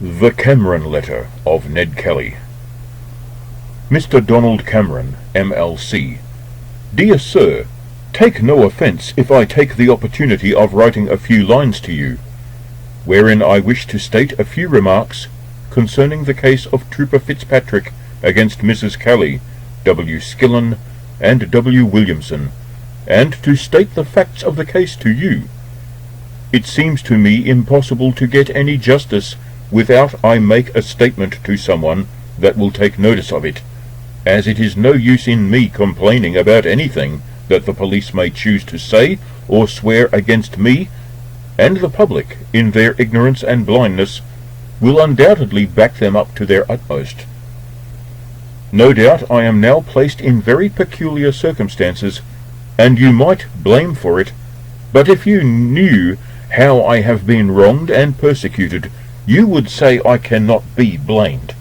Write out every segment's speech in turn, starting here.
The Cameron Letter of Ned Kelly. Mr. Donald Cameron, M.L.C. Dear Sir, take no offence if I take the opportunity of writing a few lines to you, wherein I wish to state a few remarks concerning the case of Trooper Fitzpatrick against Mrs. Kelly, W. Skillen, and W. Williamson, and to state the facts of the case to you. It seems to me impossible to get any justice without I make a statement to someone that will take notice of it, as it is no use in me complaining about anything that the police may choose to say or swear against me, and the public, in their ignorance and blindness, will undoubtedly back them up to their utmost. No doubt I am now placed in very peculiar circumstances, and you might blame for it, but if you knew how I have been wronged and persecuted, you would say I cannot be blamed.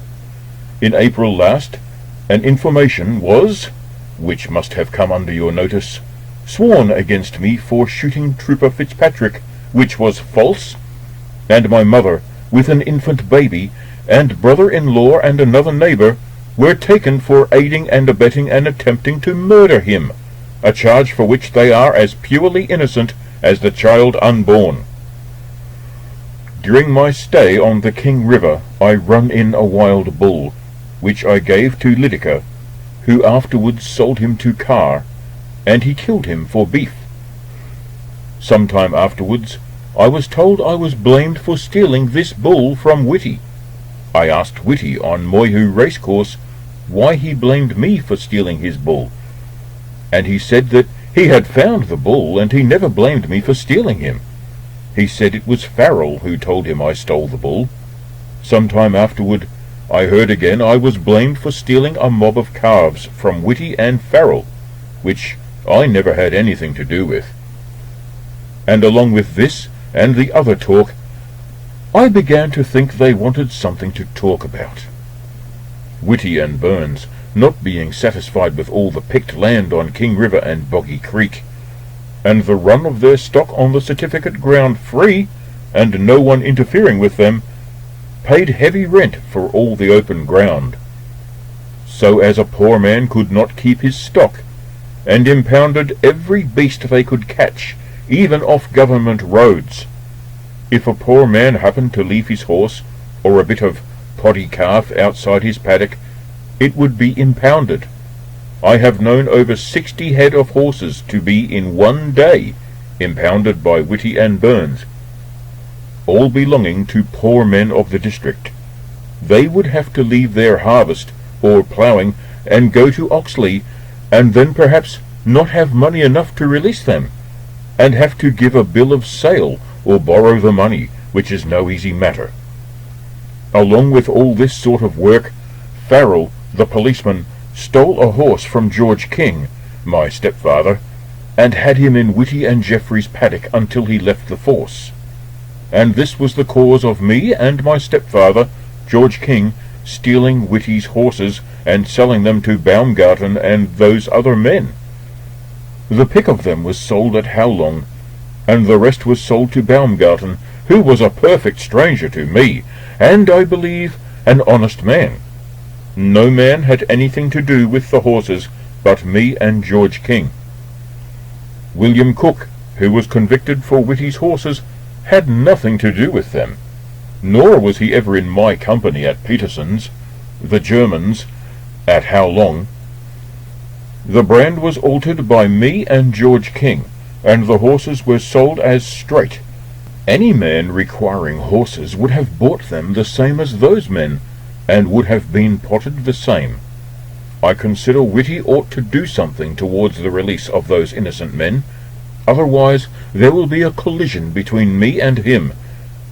In April last, an information was, which must have come under your notice, sworn against me for shooting Trooper Fitzpatrick, which was false, and my mother, with an infant baby, and brother-in-law and another neighbour, were taken for aiding and abetting and attempting to murder him, a charge for which they are as purely innocent as the child unborn. During my stay on the King River, I run in a wild bull, which I gave to Lydica, who afterwards sold him to Carr, and he killed him for beef. Some time afterwards, I was told I was blamed for stealing this bull from Whitty. I asked Whitty on Moyhu Racecourse why he blamed me for stealing his bull, and he said that he had found the bull and he never blamed me for stealing him. He said it was Farrell who told him I stole the bull. Some time afterward, I heard again I was blamed for stealing a mob of calves from Whitty and Farrell, which I never had anything to do with. And along with this and the other talk, I began to think they wanted something to talk about. Whitty and Burns, not being satisfied with all the picked land on King River and Boggy Creek, and the run of their stock on the certificate ground free, and no one interfering with them, paid heavy rent for all the open ground, so as a poor man could not keep his stock, and impounded every beast they could catch, even off government roads. If a poor man happened to leave his horse, or a bit of poddy calf outside his paddock, it would be impounded. I have known over 60 head of horses to be in one day impounded by Whitty and Burns, all belonging to poor men of the district. They would have to leave their harvest or ploughing and go to Oxley, and then perhaps not have money enough to release them, and have to give a bill of sale or borrow the money, which is no easy matter. Along with all this sort of work, Farrell, the policeman, stole a horse from George King, my stepfather, and had him in Whitty and Jeffrey's paddock until he left the force. And this was the cause of me and my stepfather, George King, stealing Whitty's horses and selling them to Baumgarten and those other men. The pick of them was sold at Howlong, and the rest was sold to Baumgarten, who was a perfect stranger to me, and, I believe, an honest man. No man had anything to do with the horses but me and George King. William Cook, who was convicted for Whitty's horses, had nothing to do with them, nor was he ever in my company at Peterson's, the Germans, at Howlong. The brand was altered by me and George King, and the horses were sold as straight. Any man requiring horses would have bought them the same as those men, and would have been potted the same. I consider Whitty ought to do something towards the release of those innocent men, otherwise there will be a collision between me and him,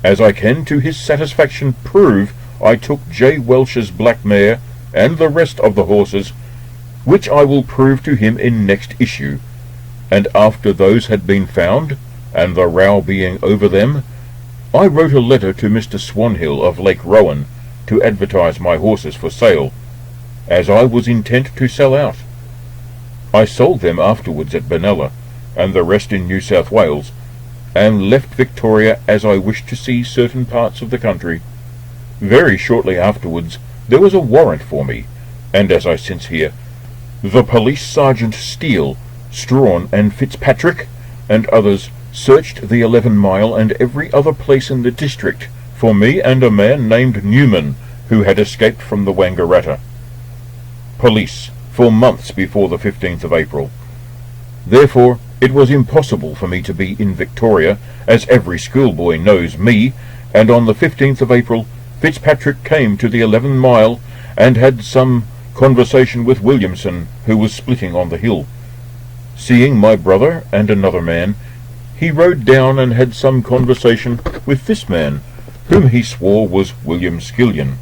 as I can to his satisfaction prove I took J. Welsh's black mare and the rest of the horses, which I will prove to him in next issue, and after those had been found, and the row being over them, I wrote a letter to Mr. Swanhill of Lake Rowan, to advertise my horses for sale, as I was intent to sell out. I sold them afterwards at Benalla, and the rest in New South Wales, and left Victoria as I wished to see certain parts of the country. Very shortly afterwards there was a warrant for me, and as I since hear, the police sergeant Steele, Strawn and Fitzpatrick, and others searched the 11 Mile and every other place in the district for me and a man named Newman, who had escaped from the Wangaratta. Police, for months before the 15th of April. Therefore, it was impossible for me to be in Victoria, as every schoolboy knows me, and on the 15th of April, Fitzpatrick came to the 11 Mile and had some conversation with Williamson, who was splitting on the hill. Seeing my brother and another man, he rode down and had some conversation with this man, whom he swore was William Skillion.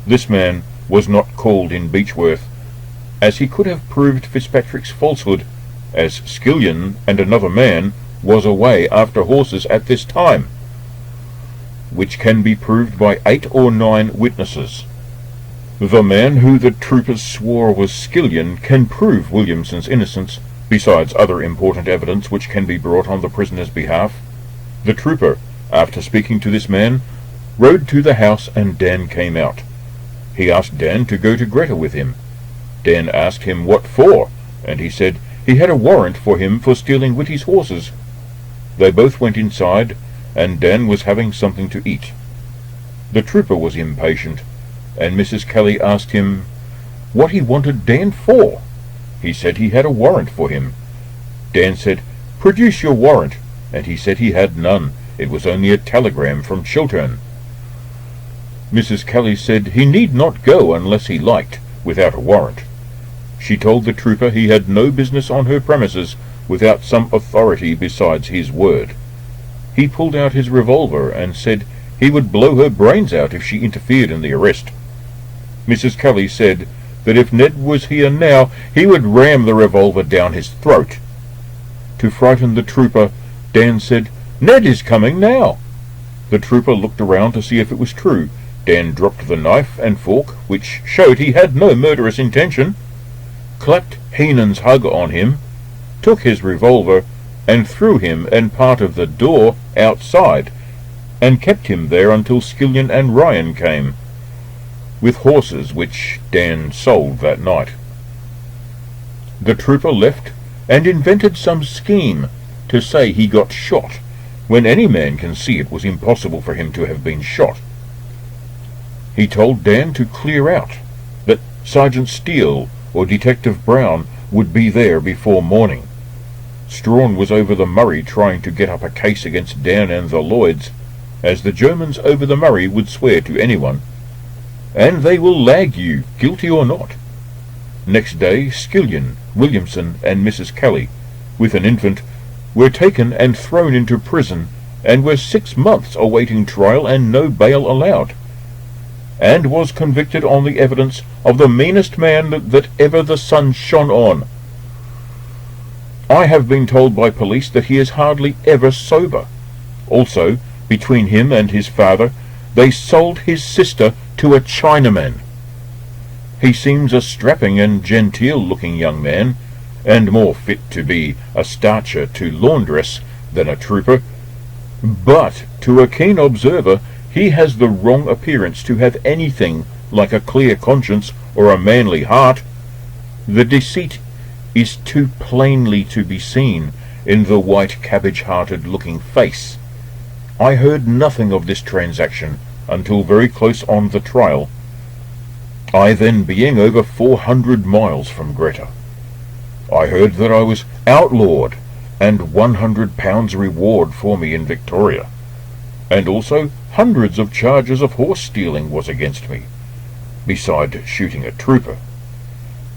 This man was not called in Beechworth, as he could have proved Fitzpatrick's falsehood, as Skillion and another man was away after horses at this time, which can be proved by 8 or 9 witnesses. The man who the troopers swore was Skillion can prove Williamson's innocence, besides other important evidence which can be brought on the prisoner's behalf. The trooper, after speaking to this man, rode to the house and Dan came out. He asked Dan to go to Greta with him. Dan asked him what for, and he said he had a warrant for him for stealing Whitty's horses. They both went inside, and Dan was having something to eat. The trooper was impatient, and Mrs. Kelly asked him what he wanted Dan for. He said he had a warrant for him. Dan said, "Produce your warrant," and he said he had none. It was only a telegram from Chiltern. Mrs. Kelly said he need not go unless he liked, without a warrant. She told the trooper he had no business on her premises without some authority besides his word. He pulled out his revolver and said he would blow her brains out if she interfered in the arrest. Mrs. Kelly said that if Ned was here now, he would ram the revolver down his throat. To frighten the trooper, Dan said, "Ned is coming now." The trooper looked around to see if it was true. Dan dropped the knife and fork, which showed he had no murderous intention, clapped Heenan's hug on him, took his revolver, and threw him and part of the door outside, and kept him there until Skillion and Ryan came, with horses which Dan sold that night. The trooper left and invented some scheme to say he got shot, when any man can see it was impossible for him to have been shot. He told Dan to clear out, that Sergeant Steele or Detective Brown would be there before morning. Strawn was over the Murray trying to get up a case against Dan and the Lloyds, as the Germans over the Murray would swear to anyone, and they will lag you, guilty or not. Next day, Skillion, Williamson, and Mrs. Kelly, with an infant, were taken and thrown into prison, and were 6 months awaiting trial and no bail allowed, and was convicted on the evidence of the meanest man that ever the sun shone on. I have been told by police that he is hardly ever sober. Also, between him and his father, they sold his sister to a Chinaman. He seems a strapping and genteel-looking young man, and more fit to be a starcher to laundress than a trooper, but to a keen observer he has the wrong appearance to have anything like a clear conscience or a manly heart. The deceit is too plainly to be seen in the white cabbage-hearted looking face. I heard nothing of this transaction until very close on the trial, I then being over 400 miles from Greta. I heard that I was outlawed, and £100 reward for me in Victoria, and also hundreds of charges of horse stealing was against me, beside shooting a trooper.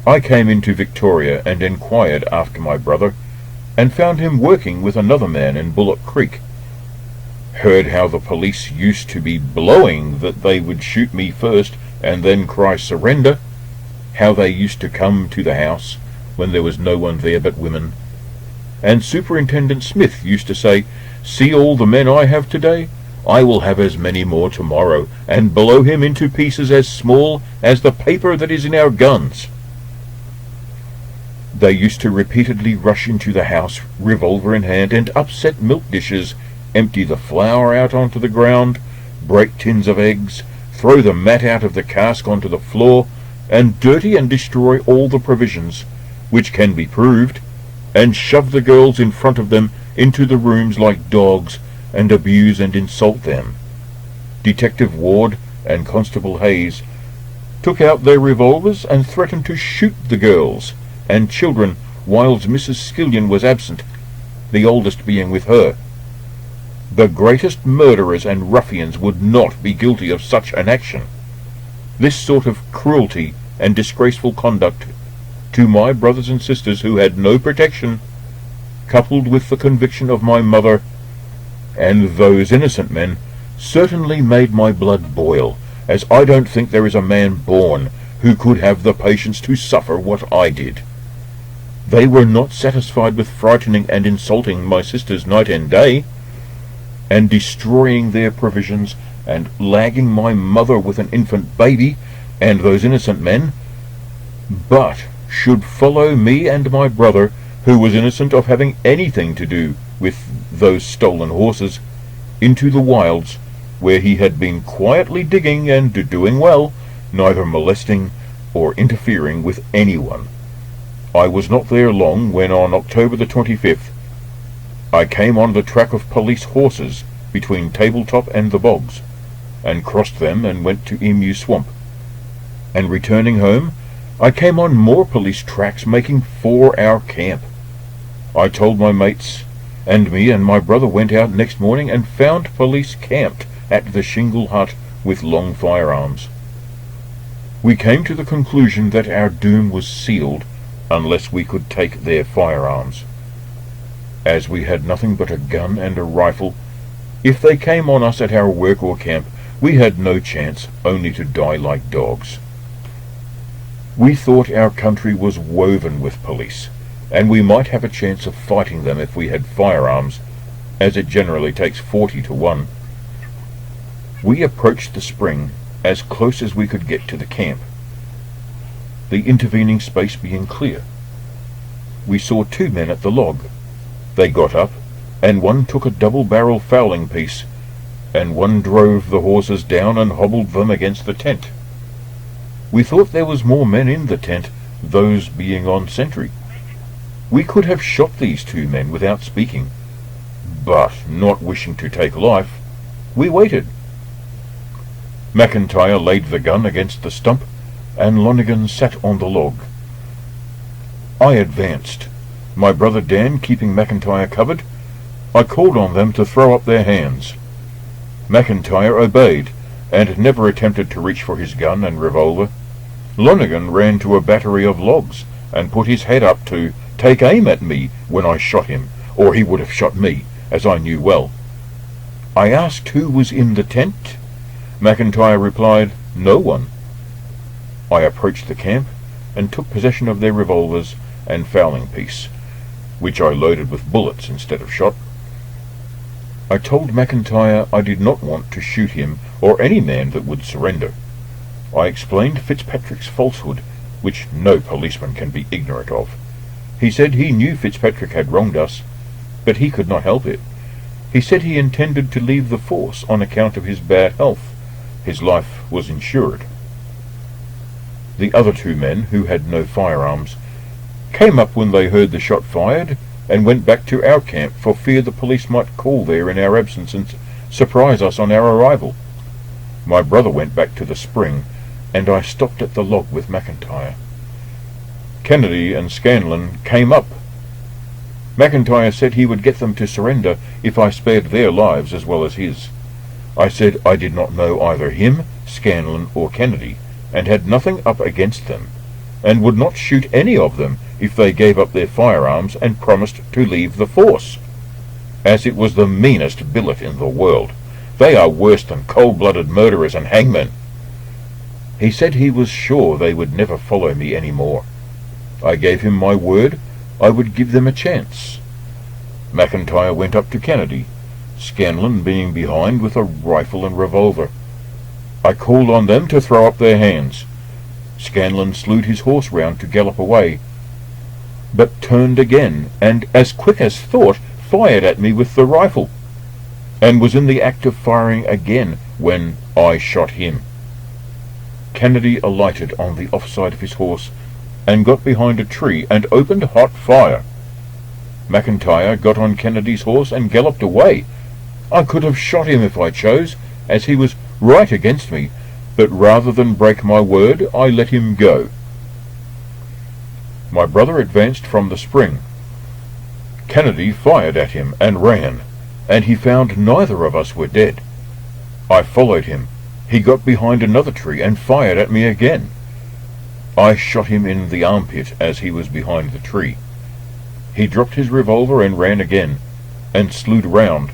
I came into Victoria and inquired after my brother, and found him working with another man in Bullock Creek. Heard how the police used to be blowing that they would shoot me first and then cry surrender, how they used to come to the house when there was no one there but women, and Superintendent Smith used to say, "See all the men I have today? I will have as many more tomorrow, and blow him into pieces as small as the paper that is in our guns." They used to repeatedly rush into the house, revolver in hand, and upset milk dishes, empty the flour out onto the ground, break tins of eggs, throw the mat out of the cask onto the floor, and dirty and destroy all the provisions, which can be proved, and shove the girls in front of them into the rooms like dogs, and abuse and insult them. Detective Ward and Constable Hayes took out their revolvers and threatened to shoot the girls and children whilst Mrs. Skillion was absent, the oldest being with her. The greatest murderers and ruffians would not be guilty of such an action. This sort of cruelty and disgraceful conduct to my brothers and sisters who had no protection, coupled with the conviction of my mother and those innocent men, certainly made my blood boil, as I don't think there is a man born who could have the patience to suffer what I did. They were not satisfied with frightening and insulting my sisters night and day, and destroying their provisions, and lagging my mother with an infant baby, and those innocent men, but should follow me and my brother, who was innocent of having anything to do with those stolen horses, into the wilds, where he had been quietly digging and doing well, neither molesting or interfering with anyone. I was not there long when on October the 25th I came on the track of police horses between Tabletop and the bogs, and crossed them and went to Emu Swamp. And returning home, I came on more police tracks making for our camp. I told my mates, and me and my brother went out next morning and found police camped at the shingle hut with long firearms. We came to the conclusion that our doom was sealed unless we could take their firearms. As we had nothing but a gun and a rifle, if they came on us at our work or camp, we had no chance, only to die like dogs. We thought our country was woven with police, and we might have a chance of fighting them if we had firearms, as it generally takes 40 to 1. We approached the spring as close as we could get to the camp, the intervening space being clear. We saw 2 men at the log. They got up, and one took a double-barrel fowling piece, and one drove the horses down and hobbled them against the tent. We thought there was more men in the tent, those being on sentry. We could have shot these 2 men without speaking, but not wishing to take life, we waited. McIntyre laid the gun against the stump, and Lonigan sat on the log. I advanced, my brother Dan keeping McIntyre covered. I called on them to throw up their hands. McIntyre obeyed, and never attempted to reach for his gun and revolver. Lonigan ran to a battery of logs, and put his head up to take aim at me when I shot him, or he would have shot me, as I knew well. I asked who was in the tent. McIntyre replied, "No one." I approached the camp, and took possession of their revolvers and fowling piece, which I loaded with bullets instead of shot. I told McIntyre I did not want to shoot him or any man that would surrender. I explained Fitzpatrick's falsehood, which no policeman can be ignorant of. He said he knew Fitzpatrick had wronged us, but he could not help it. He said he intended to leave the force on account of his bad health. His life was insured. The other 2 men, who had no firearms, came up when they heard the shot fired, and went back to our camp for fear the police might call there in our absence and surprise us on our arrival. My brother went back to the spring, and I stopped at the log with McIntyre. Kennedy and Scanlon came up. McIntyre said he would get them to surrender if I spared their lives as well as his. I said I did not know either him, Scanlon, or Kennedy, and had nothing up against them, and would not shoot any of them if they gave up their firearms and promised to leave the force, as it was the meanest billet in the world. They are worse than cold-blooded murderers and hangmen. He said he was sure they would never follow me any more. I gave him my word I would give them a chance. McIntyre went up to Kennedy, Scanlon being behind with a rifle and revolver. I called on them to throw up their hands. Scanlon slewed his horse round to gallop away, but turned again, and as quick as thought fired at me with the rifle, and was in the act of firing again when I shot him. Kennedy alighted on the offside of his horse and got behind a tree and opened hot fire. McIntyre got on Kennedy's horse and galloped away. I could have shot him if I chose, as he was right against me, but rather than break my word, I let him go. My brother advanced from the spring. Kennedy fired at him and ran, and he found neither of us were dead. I followed him. He got behind another tree and fired at me again. I shot him in the armpit as he was behind the tree. He dropped his revolver and ran again, and slewed round.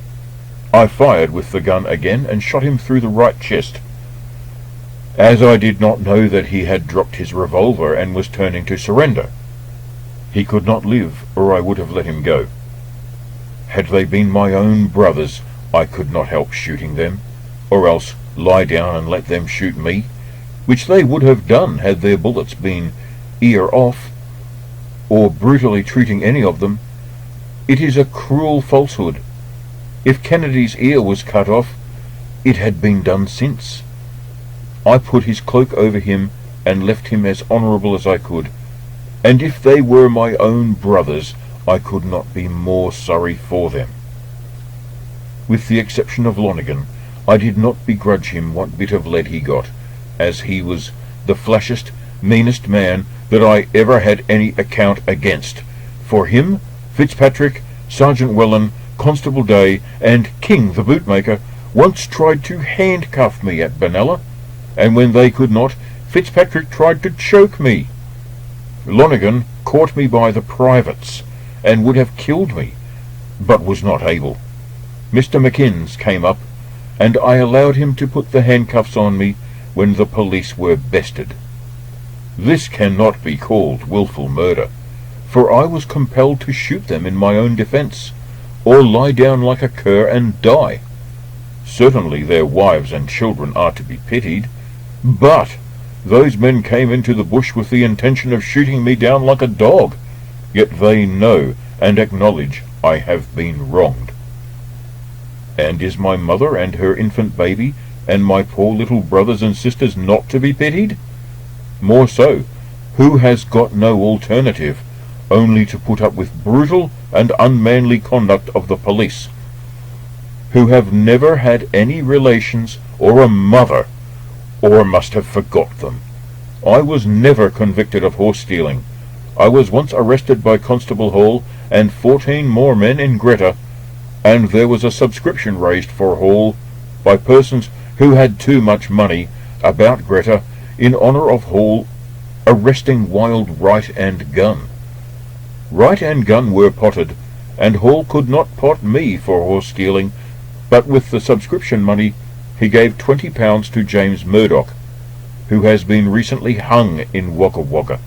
I fired with the gun again and shot him through the right chest. As I did not know that he had dropped his revolver and was turning to surrender. He could not live, or I would have let him go. Had they been my own brothers, I could not help shooting them, or else lie down and let them shoot me, which they would have done had their bullets been ear off, or brutally treating any of them. It is a cruel falsehood. If Kennedy's ear was cut off, it had been done since. I put his cloak over him and left him as honourable as I could, and if they were my own brothers, I could not be more sorry for them. With the exception of Lonergan, I did not begrudge him what bit of lead he got, as he was the flashest, meanest man that I ever had any account against. For him, Fitzpatrick, Sergeant Welland, Constable Day, and King the bootmaker once tried to handcuff me at Benalla, and when they could not, Fitzpatrick tried to choke me. Lonergan caught me by the privates, and would have killed me, but was not able. Mr. McInnes came up, and I allowed him to put the handcuffs on me when the police were bested. This cannot be called wilful murder, for I was compelled to shoot them in my own defence, or lie down like a cur and die. Certainly their wives and children are to be pitied, but those men came into the bush with the intention of shooting me down like a dog, yet they know and acknowledge I have been wronged. And is my mother and her infant baby and my poor little brothers and sisters not to be pitied? More so, who has got no alternative, only to put up with brutal and unmanly conduct of the police, who have never had any relations or a mother, or must have forgot them. I was never convicted of horse stealing. I was once arrested by Constable Hall and 14 more men in Greta, and there was a subscription raised for Hall by persons who had too much money about Greta in honour of Hall arresting wild Right and Gun. Right and Gun were potted, and Hall could not pot me for horse stealing, but with the subscription money he gave £20 to James Murdoch, who has been recently hung in Wagga Wagga.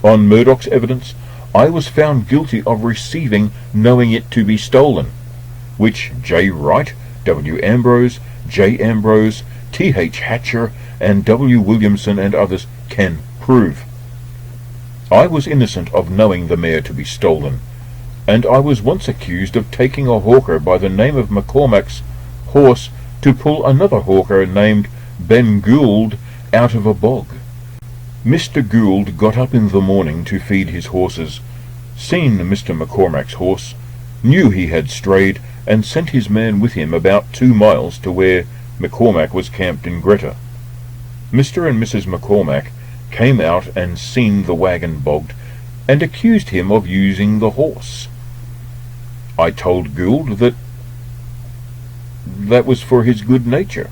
On Murdoch's evidence, I was found guilty of receiving knowing it to be stolen, which J. Wright, W. Ambrose, J. Ambrose, T. H. Hatcher, and W. Williamson and others can prove. I was innocent of knowing the mare to be stolen, and I was once accused of taking a hawker by the name of McCormack's horse to pull another hawker named Ben Gould out of a bog. Mr. Gould got up in the morning to feed his horses, seen Mr. McCormack's horse, knew he had strayed, and sent his man with him about 2 miles to where McCormack was camped in Greta. Mr. and Mrs. McCormack came out and seen the wagon bogged, and accused him of using the horse. I told Gould that was for his good nature.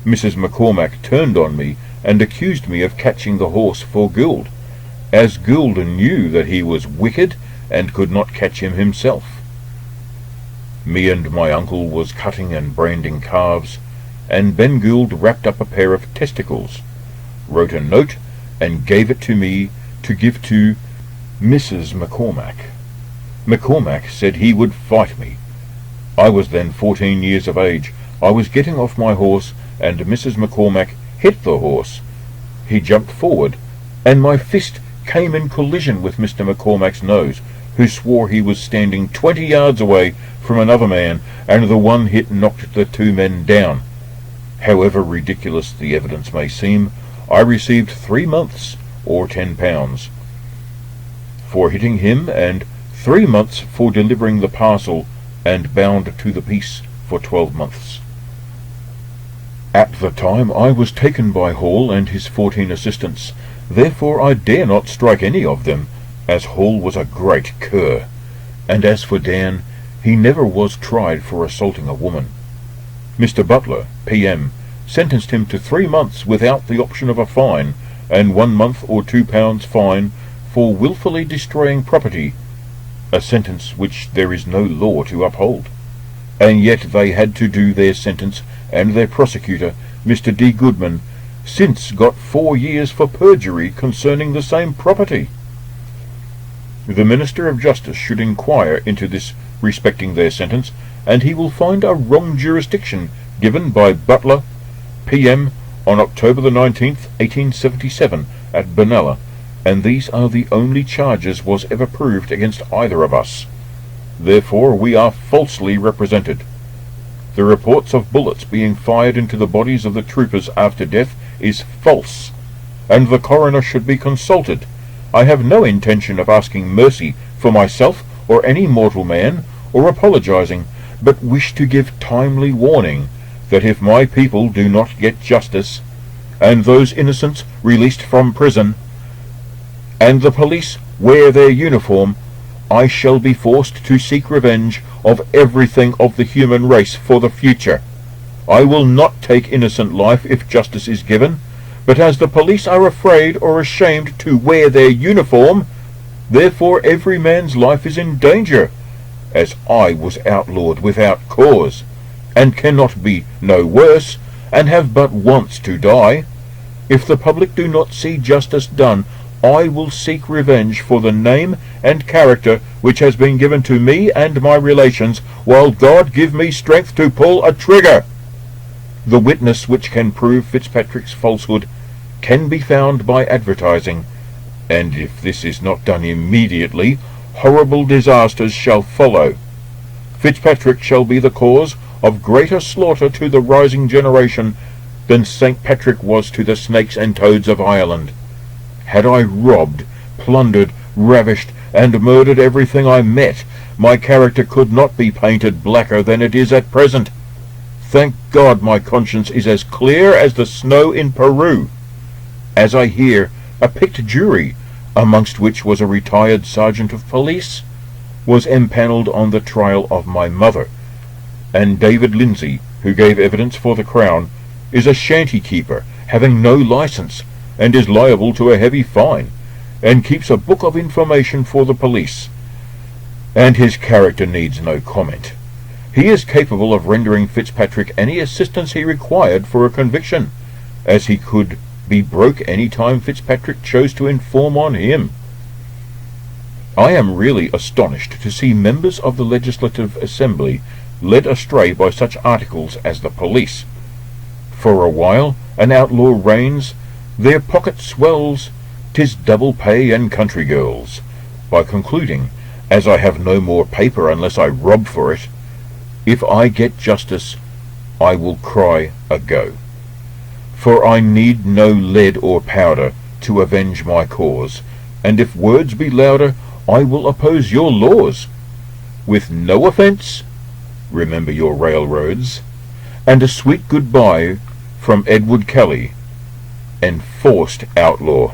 Mrs. McCormack turned on me and accused me of catching the horse for Gould, as Gould knew that he was wicked and could not catch him himself. Me and my uncle was cutting and branding calves, and Ben Gould wrapped up a pair of testicles, wrote a note, and gave it to me to give to Mrs. McCormack. McCormack said he would fight me. I was then 14 years of age. I was getting off my horse, and Mrs. McCormack hit the horse. He jumped forward, and my fist came in collision with Mr. McCormack's nose, who swore he was standing 20 yards away from another man, and the one hit knocked the 2 men down. However ridiculous the evidence may seem, I received 3 months, or £10, for hitting him, and 3 months for delivering the parcel, and bound to the peace for 12 months. At the time I was taken by Hall and his 14 assistants, therefore I dare not strike any of them, as Hall was a great cur, and as for Dan, he never was tried for assaulting a woman. Mr. Butler, P.M., sentenced him to 3 months without the option of a fine, and 1 month or £2 fine for wilfully destroying property, a sentence which there is no law to uphold. And yet they had to do their sentence, and their prosecutor, Mr. D. Goodman, since got 4 years for perjury concerning the same property. The Minister of Justice should inquire into this respecting their sentence, and he will find a wrong jurisdiction given by Butler, P.M., on October the 19th, 1877, at Benalla, and these are the only charges was ever proved against either of us. Therefore we are falsely represented. The reports of bullets being fired into the bodies of the troopers after death is false, and the coroner should be consulted. I have no intention of asking mercy for myself or any mortal man, or apologizing, but wish to give timely warning that if my people do not get justice, and those innocents released from prison, and the police wear their uniform, I shall be forced to seek revenge of everything of the human race for the future. I will not take innocent life if justice is given, but as the police are afraid or ashamed to wear their uniform, therefore every man's life is in danger, as I was outlawed without cause, and cannot be no worse, and have but once to die. If the public do not see justice done, I will seek revenge for the name and character which has been given to me and my relations, while God give me strength to pull a trigger. The witness which can prove Fitzpatrick's falsehood can be found by advertising, and if this is not done immediately, horrible disasters shall follow. Fitzpatrick shall be the cause of greater slaughter to the rising generation than St. Patrick was to the snakes and toads of Ireland. Had I robbed, plundered, ravished, and murdered everything I met, my character could not be painted blacker than it is at present. Thank God my conscience is as clear as the snow in Peru. As I hear, a picked jury, amongst which was a retired sergeant of police, was empanelled on the trial of my mother, and David Lindsay, who gave evidence for the Crown, is a shanty-keeper, having no licence, and is liable to a heavy fine, and keeps a book of information for the police, and his character needs no comment. He is capable of rendering Fitzpatrick any assistance he required for a conviction, as he could be broke any time Fitzpatrick chose to inform on him. I am really astonished to see members of the Legislative Assembly led astray by such articles as the police. For a while an outlaw reigns, their pocket swells, 'tis double pay and country girls, by concluding, as I have no more paper unless I rob for it, if I get justice, I will cry a go. For I need no lead or powder to avenge my cause, and if words be louder, I will oppose your laws. With no offence, remember your railroads, and a sweet goodbye from Edward Kelly, enforced outlaw.